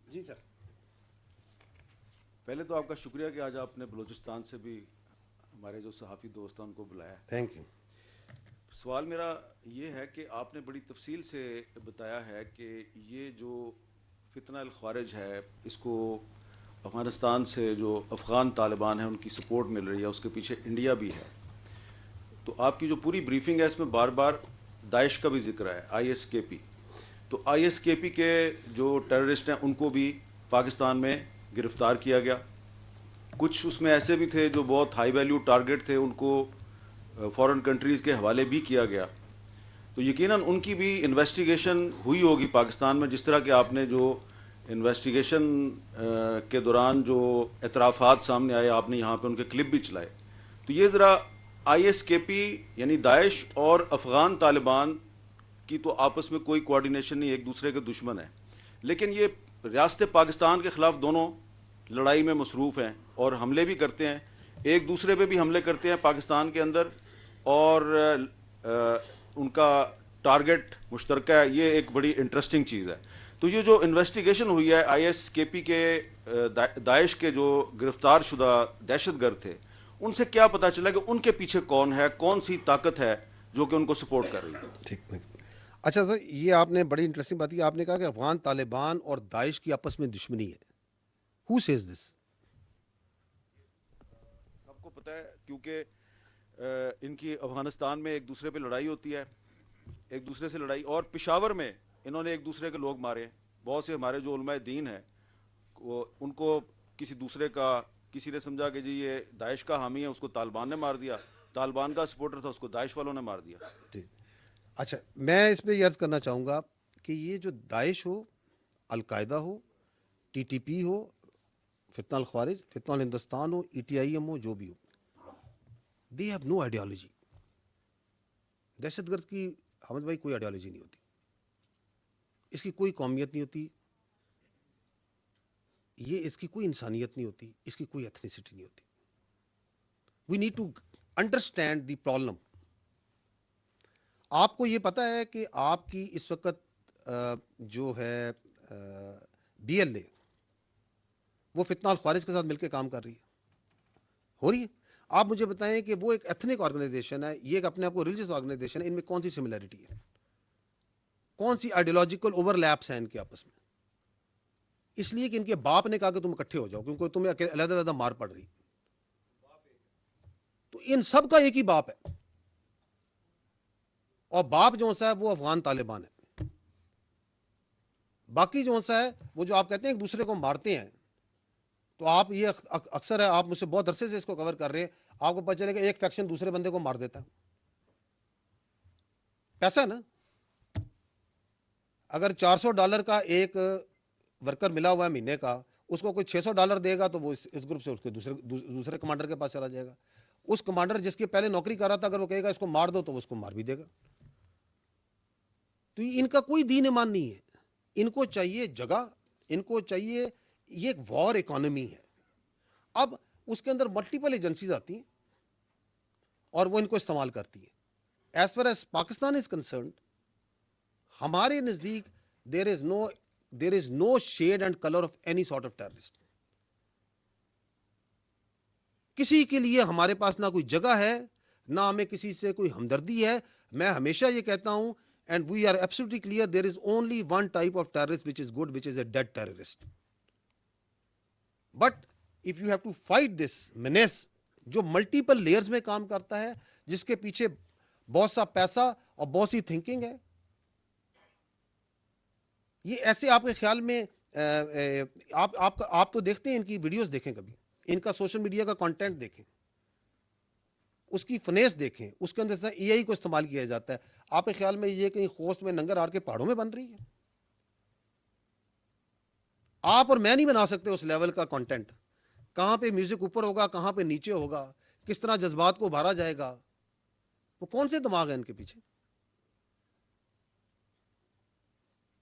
جی سر. پہلے تو آپ کا شکریہ کہ آج آپ نے بلوچستان سے بھی ہمارے جو صحافی دوست ہیں ان کو بلایا. Thank you. سوال میرا یہ ہے کہ آپ نے بڑی تفصیل سے بتایا ہے کہ یہ جو فتنہ الخوارج ہے اس کو افغانستان سے جو افغان طالبان ہیں ان کی سپورٹ مل رہی ہے, اس کے پیچھے انڈیا بھی ہے. تو آپ کی جو پوری بریفنگ ہے اس میں بار بار داعش کا بھی ذکر ہے, آئی ایس کے پی. تو آئی ایس کے پی کے جو ٹیررسٹ ہیں ان کو بھی پاکستان میں گرفتار کیا گیا. کچھ اس میں ایسے بھی تھے جو بہت ہائی ویلیو ٹارگٹ تھے, ان کو فورن کنٹریز کے حوالے بھی کیا گیا. تو یقیناً ان کی بھی انویسٹیگیشن ہوئی ہوگی پاکستان میں, جس طرح کہ آپ نے جو انویسٹیگیشن کے دوران جو اعترافات سامنے آئے آپ نے یہاں پہ ان کے کلپ بھی چلائے. تو یہ ذرا آئی ایس کے پی یعنی داعش اور افغان طالبان کی تو آپس میں کوئی کوارڈینیشن نہیں, ایک دوسرے کے دشمن ہیں, لیکن یہ ریاست پاکستان کے خلاف دونوں لڑائی میں مصروف ہیں اور حملے بھی کرتے ہیں, ایک دوسرے پہ بھی حملے کرتے ہیں پاکستان کے اندر, اور ان کا ٹارگٹ مشترکہ ہے. یہ ایک بڑی انٹرسٹنگ چیز ہے. تو یہ جو انویسٹیگیشن ہوئی ہے آئی ایس کے پی کے داعش کے جو گرفتار شدہ دہشت گرد تھے, ان سے کیا پتہ چلا کہ ان کے پیچھے کون ہے, کون سی طاقت ہے جو کہ ان کو سپورٹ کر رہی ہے؟ ٹھیک. اچھا سر, یہ آپ نے بڑی انٹرسٹنگ بات کی. آپ نے کہا کہ افغان طالبان اور داعش کی آپس میں دشمنی ہے. Who says this? سب کو پتہ ہے کیونکہ ان کی افغانستان میں ایک دوسرے پہ لڑائی ہوتی ہے, ایک دوسرے سے لڑائی, اور پشاور میں انہوں نے ایک دوسرے کے لوگ مارے. بہت سے ہمارے جو علماء دین ہیں وہ ان کو کسی دوسرے کا, کسی نے سمجھا کہ جی یہ داعش کا حامی ہے, اس کو طالبان نے مار دیا, طالبان کا سپورٹر تھا اس کو داعش والوں نے مار دیا. جی. اچھا, میں اس پہ یہ عرض کرنا چاہوں گا کہ یہ جو داعش ہو, القاعدہ ہو, ٹی ٹی پی ہو, فتنہ الخوارج, فتنہ الہندوستان ہو, ای ٹی آئی ایم ہو, جو بھی ہو, دے ہیو نو آئیڈیالوجی. دہشت گرد کی حمد بھائی کوئی آئیڈیالوجی نہیں ہوتی, اس کی کوئی قومیت نہیں ہوتی, یہ اس کی کوئی انسانیت نہیں ہوتی, اس کی کوئی ایتھنیسٹی نہیں ہوتی. We need to understand the problem. آپ کو یہ پتہ ہے کہ آپ کی اس وقت جو ہے بی ایل اے وہ فتنہ الخوارج کے ساتھ مل کے کام کر رہی ہے, ہو رہی ہے. آپ مجھے بتائیں کہ وہ ایک ایتھنک آرگنائزیشن ہے, یہ ایک اپنے آپ کو ریلیجیس آرگنائزیشن ہے, ان میں کون سی سملیرٹی ہے, کون سی آئیڈیالوجیکل اوور لیپس ہیں ان کے آپس میں؟ اس لیے کہ ان کے باپ نے کہا کہ تم اکٹھے ہو جاؤ کیونکہ تمہیں علیحدہ علیحدہ مار پڑ رہی. تو ان سب کا ایک ہی باپ ہے, اور باپ جو سا ہے وہ افغان طالبان ہے. باقی جو سا ہے وہ جو آپ کہتے ہیں ایک دوسرے کو مارتے ہیں, تو آپ یہ اکثر ہے, آپ مجھ سے بہت عرصے سے اس کو کور کر رہے ہیں, آپ کو پتہ چلے کہ ایک فیکشن دوسرے بندے کو مار دیتا ہے. پیسہ نا, اگر $400 کا ایک ورکر ملا ہوا ہے مہینے کا, اس کو کوئی $600 دے گا تو وہ اس گروپ سے اس کے دوسرے کمانڈر کے پاس چلا جائے گا. اس کمانڈر جس کے پہلے نوکری کر رہا تھا اگر وہ کہے گا اس کو مار دو تو وہ اس کو مار بھی دے گا. تو ان کا کوئی دین ایمان نہیں ہے, ان کو چاہیے جگہ, ان کو چاہیے, یہ ایک وار اکانومی ہے. اب اس کے اندر ملٹیپل ایجنسیز آتی ہیں اور وہ ان کو استعمال کرتی ہیں. As far as Pakistan is concerned, ہمارے نزدیک there is no shade and colour of any sort of terrorist. کسی کے لیے ہمارے پاس نہ کوئی جگہ ہے, نہ ہمیں کسی سے کوئی ہمدردی ہے. میں ہمیشہ یہ کہتا ہوں, and we are absolutely clear, there is only one type of terrorist which is good, which is a dead terrorist. But if you have to fight this menace جو ملٹیپل لیئرز میں کام کرتا ہے, جس کے پیچھے بہت سا پیسہ اور بہت سی تھنکنگ ہے, یہ ایسے آپ کے خیال میں آپ تو دیکھتے ہیں, ان کی ویڈیوز دیکھیں, کبھی ان کا سوشل میڈیا کا کانٹینٹ دیکھیں, اس کی فنیس دیکھیں, اس کے اندر سے اے آئی کو استعمال کیا جاتا ہے. آپ کے خیال میں یہ کہیں خوست میں ننگر آر کے پہاڑوں میں بن رہی ہے؟ آپ اور میں نہیں بنا سکتے اس لیول کا کانٹینٹ. کہاں پہ میوزک اوپر ہوگا, کہاں پہ نیچے ہوگا, کس طرح جذبات کو ابھارا جائے گا, وہ کون سے دماغ ہیں ان کے پیچھے؟